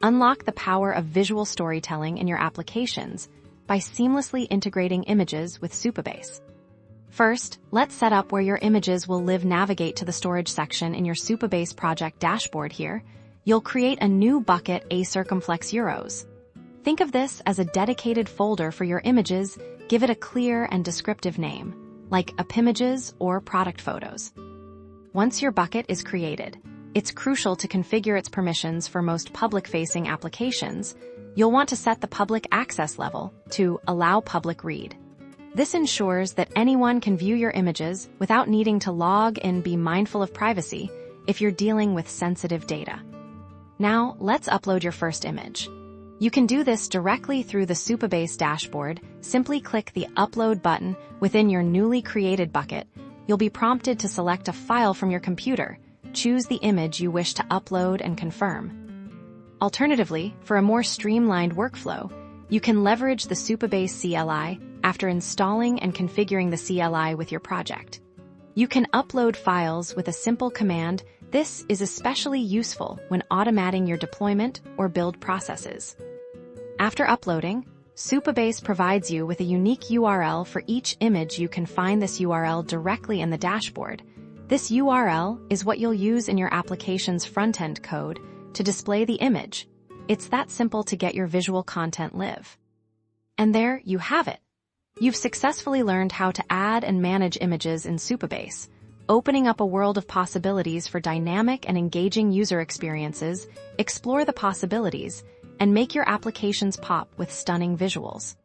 Unlock the power of visual storytelling in your applications by seamlessly integrating images with Supabase. First, let's set up where your images will live. Navigate to the storage section in your Supabase project dashboard here. You'll create a new bucket, a circumflex euros. Think of this as a dedicated folder for your images. Give it a clear and descriptive name, like appimages or product photos. Once your bucket is created, it's crucial to configure its permissions. For most public-facing applications, you'll want to set the public access level to allow public read. This ensures that anyone can view your images without needing to log in. Be mindful of privacy if you're dealing with sensitive data. Now, let's upload your first image. You can do this directly through the Supabase dashboard. Simply click the Upload button within your newly created bucket. You'll be prompted to select a file from your computer. Choose the image you wish to upload and confirm. Alternatively, for a more streamlined workflow, you can leverage the Supabase CLI after installing and configuring the CLI with your project. You can upload files with a simple command. This is especially useful when automating your deployment or build processes. After uploading, Supabase provides you with a unique URL for each image. You can find this URL directly in the dashboard. This URL is what you'll use in your application's front-end code to display the image. It's that simple to get your visual content live. And there you have it. You've successfully learned how to add and manage images in Supabase, opening up a world of possibilities for dynamic and engaging user experiences. Explore the possibilities and make your applications pop with stunning visuals.